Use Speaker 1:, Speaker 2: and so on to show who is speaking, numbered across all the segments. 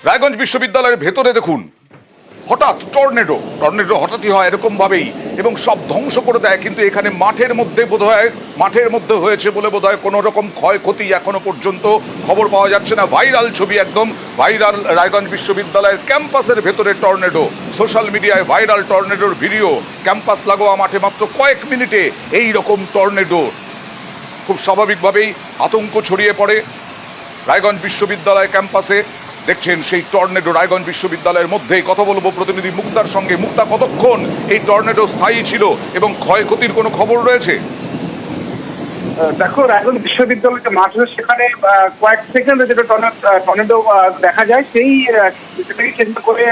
Speaker 1: রায়গঞ্জ বিশ্ববিদ্যালয়ের ভেতরে দেখুন হঠাৎ টর্নেডো হঠাৎই হয় এরকম ভাবেই এবং সব ধ্বংস করে দেয়। কিন্তু এখানে মাঠের মধ্যে হয়েছে বলে বোধহয় কোনো রকম ক্ষয়ক্ষতি এখনো পর্যন্ত খবর পাওয়া যাচ্ছে না। ভাইরাল ছবি, একদম ভাইরাল রায়গঞ্জ বিশ্ববিদ্যালয়ের ক্যাম্পাসের ভেতরে টর্নেডো, সোশ্যাল মিডিয়ায় ভাইরাল টর্নেডোর ভিডিও। ক্যাম্পাস লাগোয়া মাঠে মাত্র কয়েক মিনিটে এই রকম টর্নেডো, খুব স্বাভাবিকভাবেই আতঙ্ক ছড়িয়ে পড়ে রায়গঞ্জ বিশ্ববিদ্যালয় ক্যাম্পাসে। দেখছেন সেই টর্নেডো রায়গঞ্জ বিশ্ববিদ্যালয়ের মধ্যেই। কথা বলবো প্রতিনিধি মুক্তার সঙ্গে। মুক্তা, কতক্ষণ এই টর্নেডো স্থায়ী ছিল এবং ক্ষয়ক্ষতির কোনো খবর রয়েছে?
Speaker 2: দেখো, রায়গঞ্জ বিশ্ববিদ্যালয়ের যে মাঠ রয়েছে সেখানে কয়েক সেকেন্ডে যেটা টর্নেডো দেখা যায়, সেটাকে কেন্দ্র করে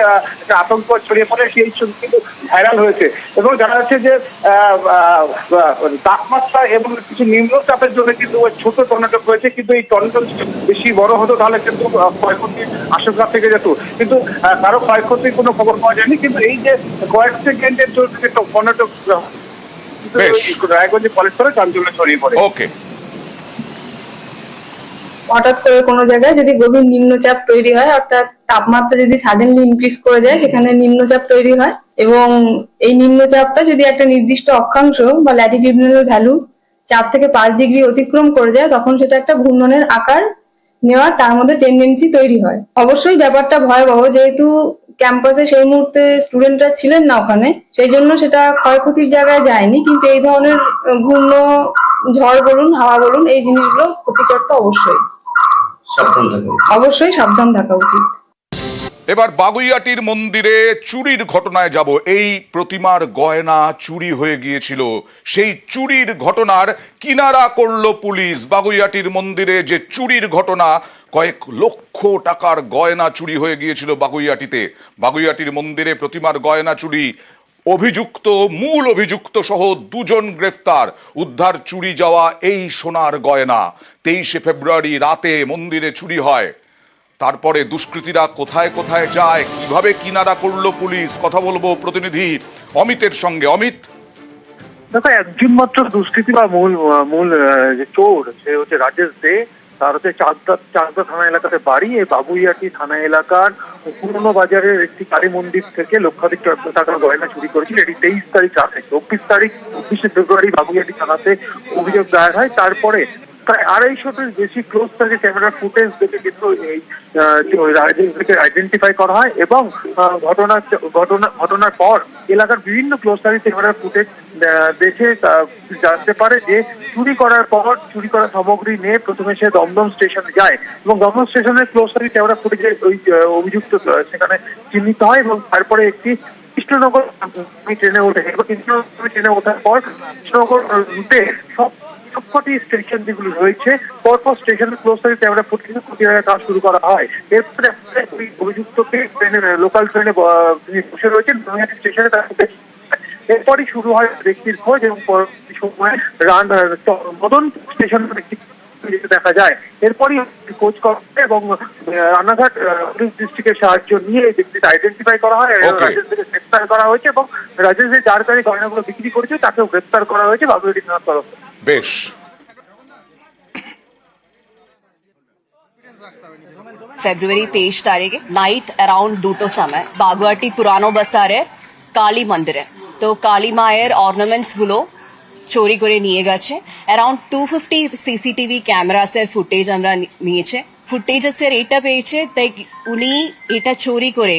Speaker 2: একটা আতঙ্ক ছড়িয়ে পড়ে। সেই ছবি কিন্তু ভাইরাল হয়েছে এবং জানা যাচ্ছে যে তাপমাত্রা এবং কিছু নিম্নচাপের জন্য কিন্তু ছোট টর্নেডো হয়েছে। কিন্তু এই টর্নেডো বেশি বড় হতো তাহলে কিন্তু ক্ষয়ক্ষতির আশঙ্কা থেকে যেত, কিন্তু কারো ক্ষয়ক্ষতির কোনো খবর পাওয়া যায়নি। কিন্তু এই যে কয়েক সেকেন্ডের জন্য টর্নেডো রায়গঞ্জে কলেজ করে চাঞ্চল্য ছড়িয়ে পড়ে।
Speaker 1: ওকে,
Speaker 3: হঠাৎ করে কোনো জায়গায় যদি গভীর নিম্নচাপ তৈরি হয়, অর্থাৎ তাপমাত্রা যদি সাডেনলি ইনক্রিজ করে যায়, সেখানে নিম্নচাপ তৈরি হয় এবং এই নিম্নচাপটা যদি একটা নির্দিষ্ট অক্ষাংশ বা ল্যাটিটিউডনাল ভ্যালু 4 থেকে 5 ডিগ্রি অতিক্রম করে যায়, তখন সেটা একটা ঘূর্ণনের আকার নেওয়ার তার মধ্যে টেন্ডেন্সি তৈরি হয়। অবশ্যই ব্যাপারটা ভয়াবহ, যেহেতু ক্যাম্পাসে সেই মুহূর্তে স্টুডেন্টরা ছিলেন না ওখানে, সেই জন্য সেটা ক্ষয়ক্ষতির জায়গায় যায়নি। কিন্তু এই ধরনের ঘূর্ণ ঝড় বলুন, হাওয়া বলুন, এই জিনিসগুলো ক্ষতিকর তো অবশ্যই সাবধান থাকা উচিত।
Speaker 1: এবার বাগুইআটির মন্দিরে চুরির ঘটনায় যাব। এই প্রতিমার গয়না চুরি হয়ে গিয়েছিল, সেই চুরির ঘটনার কিনারা করলো পুলিশ। বাগুইআটির মন্দিরে যে চুরির ঘটনা, কয়েক লক্ষ টাকার গয়না চুরি হয়ে গিয়েছিল বাগুইআটিতে। বাগুইআটির মন্দিরে প্রতিমার গয়না চুরি, মূল অভিযুক্ত সহ 2 জন গ্রেফতার। উদ্ধার চুরি যাওয়া এই সোনার গয়না। 23 ফেব্রুয়ারি রাতে মন্দিরে চুরি হয়। তারপরে দুষ্কৃতীরা কোথায় কোথায় যায়, কিভাবে কিনারা করলো পুলিশ, কথা বলবো প্রতিনিধি অমিতের সঙ্গে। অমিত,
Speaker 4: দেখো, একজন মাত্র দুষ্কৃতী বা মূল যে চোর, সে হচ্ছে রাজেশ দে। তার হচ্ছে চাকদা থানা এলাকাতে বাড়ি। এই বাগুইআটি থানা এলাকার পুরনো বাজারের একটি কালী মন্দির থেকে লক্ষাধিক টাকার গয়না চুরি করেছিল। এটি 23 তারিখ রাতে। 24 ফেব্রুয়ারি বাগুইআটি থানাতে অভিযোগ দায়ের হয়। তারপরে প্রায় 250-টির বেশি ক্লোজ সার্কিট ক্যামেরার ফুটেজ দেখে কিন্তু এই রাজেশকে আইডেন্টিফাই করা হয় এবং ঘটনার পর এলাকার বিভিন্ন ক্লোজ সার্কিট ক্যামেরার ফুটেজ দেখে জানতে পারে যে চুরি করার পর চুরি করা সামগ্রী নিয়ে প্রথমে সে দমদম স্টেশনে যায় এবং দমদম স্টেশনের ক্লোজ সার্কিট ক্যামেরা ফুটেজে ওই অভিযুক্ত সেখানে চিহ্নিত হয় এবং তারপরে একটি কৃষ্ণনগর ট্রেনে ওঠে। কৃষ্ণনগর ট্রেনে ওঠার পর কৃষ্ণনগর রুটে সবকটি স্টেশন যেগুলি রয়েছে, পরপর স্টেশনের ক্লোজ সার্কিট ক্যামেরা ফুটেজে খতিয়ে কাজ শুরু করা হয়। এরপরে অভিযুক্তকে লোকাল ট্রেনে তিনি বসে রয়েছেন স্টেশনে। এরপরই শুরু হয় ব্যক্তির খোঁজ এবং পরবর্তী সময় মদন স্টেশনের একটি দেখা যায়। এরপরই খোঁজ করা হয় এবং রানাঘাট পুলিশ ডিস্ট্রিক্টের সাহায্য নিয়ে এই ব্যক্তিকে আইডেন্টিফাই করা হয়। রাজেশকে গ্রেপ্তার করা হয়েছে এবং রাজেশ যে যার গাড়ি গয়নাগুলো বিক্রি করেছে তাকেও গ্রেপ্তার করা হয়েছে বাগুইআটি থানার তরফে।
Speaker 1: বেশ।
Speaker 5: ফেব্রুয়ারি 23 তারিখে নাইট অ্যারাউন্ড 2টো সময় বাগুইআটি পুরানো বাজারে কালী মন্দিরে তো কালী মায়ের অর্নামেন্টস গুলো চুরি করে নিয়ে গেছে। অ্যারাউন্ড 250 সিসিটিভি ক্যামেরাসের ফুটেজ আমরা নিয়েছে। ফুটেজের এটা পেয়েছে তাই উনি এটা চুরি করে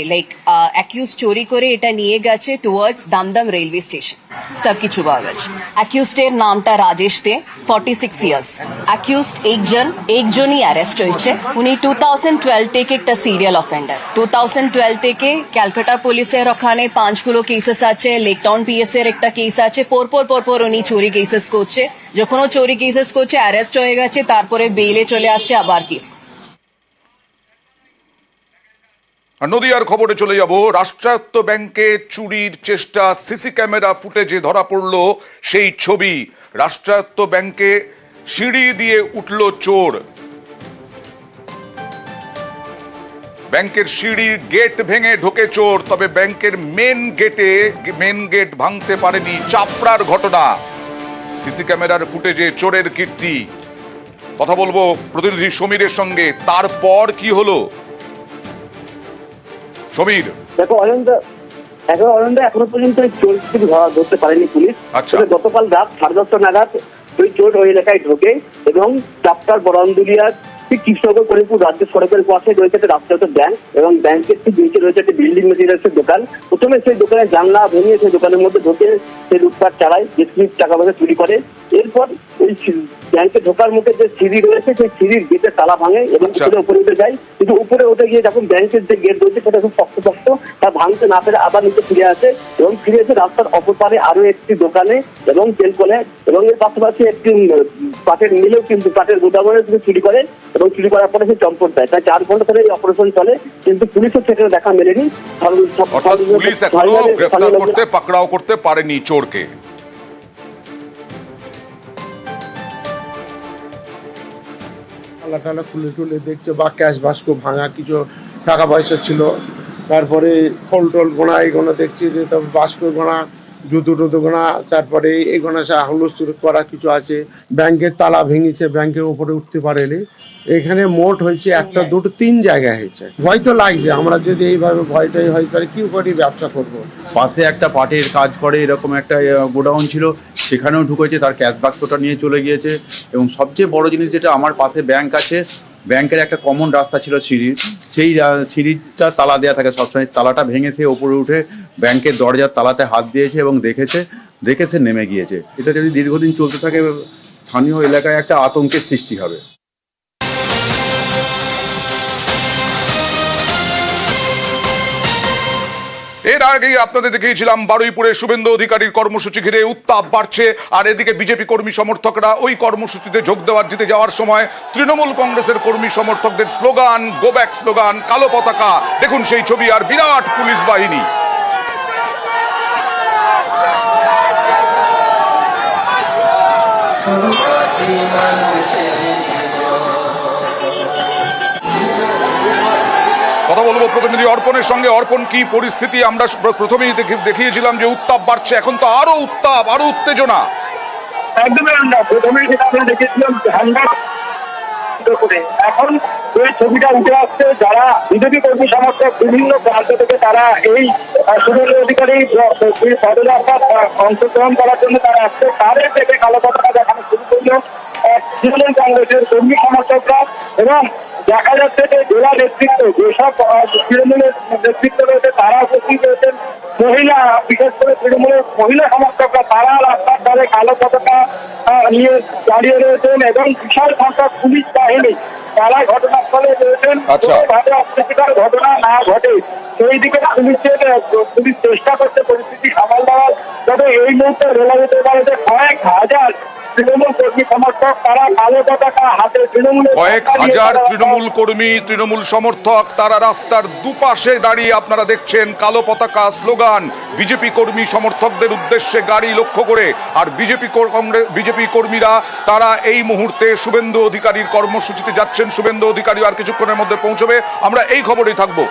Speaker 5: অ্যাকিউজ চুরি করে এটা নিয়ে গেছে টুয়ার্ডস দমদম রেলওয়ে স্টেশন। সবকিছু পাওয়া গেছে। অ্যাকিউজের নামটা রাজেশ দে, 46 ইয়ার্স। অ্যাকিউজড একজনই অ্যারেস্ট হয়েছে। উনি 2012 থেকে একটা সিরিয়াল অফেন্ডার। 2012 থেকে ক্যালকাটা পুলিশের ওখানে 5গুলো কেসেস আছে, লেকটাউন পিএস এর একটা কেস আছে। পরপর উনি চুরি কেসেস করছে। যখন ও চুরি কেসেস করছে অ্যারেস্ট হয়ে গেছে, তারপরে বেইলে চলে আসছে আবার কেস।
Speaker 1: নদিয়ার খবরে চলে যাব। রাষ্ট্রায়ত্ত ব্যাংকে চুরির চেষ্টা, সিসি ক্যামেরা ফুটেজে ধরা পড়ল সেই ছবি। রাষ্ট্রায়ত্ত ব্যাংকে সিঁড়ি দিয়ে উঠল চোর। ব্যাংকের সিঁড়ি গেট ভেঙে ঢোকে চোর, তবে ব্যাংকের মেন গেট ভাঙতে পারেনি। চাপড়ার ঘটনা। সিসি ক্যামেরার ফুটেজে চোরের কীর্তি। কথা বলবো প্রতিনিধি সমীরের সঙ্গে। তারপর কি হলো? সমীর,
Speaker 6: দেখো অনন্ত, এখনো পর্যন্ত এই চোরকে ধরতে পারেনি পুলিশ।
Speaker 1: আচ্ছা।
Speaker 6: তবে গতকাল রাত 10:30 নাগাদ ওই চোর ওই এলাকায় ঢোকে এবং চাপটার বরন্দুলিয়ার ঠিক কৃষ্ণনগর করিমপুর রাজ্য সড়কের পাশে রয়েছে একটা রাস্তাগত ব্যাংক এবং ব্যাংকের ঠিক নিচে রয়েছে একটা বিল্ডিং মেটেরিয়ালসের দোকান। প্রথমে সেই দোকানের জানলা ভেঙে সেই দোকানের মধ্যে ঢোকে, সেই লুটপাট চালায়, যে টাকা পয়সা চুরি করে। এরপর ওই ব্যাংকে ঢোকার মুখে যে সিঁড়ি রয়েছে সেই সিঁড়ির গেটের তালা ভাঙে এবং সেটা উপরে উঠে যায়। কিন্তু উপরে উঠে গিয়ে যখন ব্যাংকের যে গেট রয়েছে সেটা খুব শক্ত, তা ভাঙতে না পেরে আবার নিচে ফিরে আসে এবং ফিরে এসে রাস্তার অপর পারে আরো একটি দোকানে এবং তেলকলে এবং এর পাশাপাশি একটি পাটের মিলেও কিন্তু পাটের গোদামে চুরি করে এবং চুরি করার পরে সে চম্পট দেয়। তাই 4 ঘন্টা ধরে এই অপারেশন চলে, কিন্তু পুলিশের সেখানে দেখা মেলেনি।
Speaker 1: অর্থাৎ পুলিশ এখনো গ্রেফতার করতে, পাকড়াও করতে পারেনি চোরকে।
Speaker 7: টালা খুলে টুলে দেখছে বা ক্যাশ বাস্ক ভাঙা, কিছু টাকা পয়সা ছিল, তারপরে ফল টল গোনা এগুলো দেখছি যে তারপর বাস্ক গোনা, জুতো টুতো গোনা, তারপরে এগুলো হুলস্থুল করা কিছু আছে। ব্যাংকের তালা ভেঙেছে, ব্যাংকের উপরে উঠতে পারেনি। এখানে মোট হয়েছে 1, 2, 3 জায়গায় হয়েছে। ভয় তো লাগছে, আমরা যদি এইভাবে ভয়টাই হয় তাহলে কি করে ব্যবসা করব।
Speaker 8: পাশে একটা পাটের কাজ করে এরকম একটা গোডাউন ছিল, সেখানেও ঢুকেছে, তার ক্যাশ বাক্সটা নিয়ে চলে গিয়েছে। এবং সবচেয়ে বড় জিনিস যেটা, আমার পাশে ব্যাংক আছে, ব্যাংকের একটা কমন রাস্তা ছিল সিঁড়ির, সেই সিঁড়িটা তালা দেওয়া থাকে সবসময়, তালাটা ভেঙে সে ওপরে উঠে ব্যাংকের দরজার তালাতে হাত দিয়েছে এবং দেখেছে নেমে গিয়েছে। এটা যদি দীর্ঘদিন চলতে থাকে স্থানীয় এলাকায় একটা আতঙ্কের সৃষ্টি হবে।
Speaker 1: এর আগেই আপনাদের দেখিয়েছিলাম বারুইপুরে শুভেন্দু অধিকারীর কর্মসূচি ঘিরে উত্তাপ বাড়ছে, আর এদিকে বিজেপি কর্মী সমর্থকরা ওই কর্মসূচিতে যোগ দিতে যাওয়ার সময় তৃণমূল কংগ্রেসের কর্মী সমর্থকদের স্লোগান, গো ব্যাক স্লোগান, কালো পতাকা, দেখুন সেই ছবি, আর বিরাট পুলিশ বাহিনী। কথা বলবো প্রতিনিধি অর্পণের সঙ্গে। অর্পণ, কি পরিস্থিতি? আমরা প্রথমেই দেখিয়েছিলাম যে উত্তাপ বাড়ছে, এখন তো আরো উত্তাপ, আরো উত্তেজনা।
Speaker 2: একদমই আমরা প্রথমেই যেটা আমরা দেখেছিলাম এখন এই ছবিটা উঠে আসছে। যারা বিজেপি কর্মী সমর্থক বিভিন্ন প্রান্ত থেকে তারা এই শুভেন্দু অধিকারী পদযাত্রা অংশগ্রহণ করার জন্য তারা আসছে, তাদের থেকে কালো পতাকা দেখানো শুরু করলো তৃণমূল কংগ্রেসের কর্মী সমর্থকরা। এবং দেখা যাচ্ছে যে জেলা নেতৃত্ব, যেসব তৃণমূলের নেতৃত্ব রয়েছে তারা উপস্থিত রয়েছেন। মহিলা, বিশেষ করে তৃণমূলের মহিলা সমর্থকরা তারা রাস্তার ধারে কালো পতাকা নিয়ে দাঁড়িয়ে রয়েছেন এবং বিশাল সংখ্যক পুলিশ বাহিনী তারা ঘটনাস্থলে রয়েছেন। কোনোভাবে অপ্রীতিকর ঘটনা না ঘটে সেই দিকে পুলিশ চেষ্টা করছে পরিস্থিতি সামাল দেওয়ার। তবে এই মুহূর্তে বলা যেতে পারে যে কয়েক হাজার তৃণমূল কর্মী সমর্থক তারা কালো পতাকা হাতে,
Speaker 1: কয়েক হাজার তৃণমূল কর্মী, তৃণমূল সমর্থক তারা রাস্তার দুপাশে দাঁড়িয়ে আপনারা দেখছেন কালো পতাকা, স্লোগান, বিজেপি কর্মী সমর্থকদের উদ্দেশ্যে গাড়ি লক্ষ্য করে। আর বিজেপি কর্মীরা তারা এই মুহূর্তে শুভেন্দু অধিকারীর কর্মসূচিতে যাচ্ছেন। শুভেন্দু অধিকারী আর কিছুক্ষণের মধ্যে পৌঁছবে, আমরা এই খবরেই থাকবো।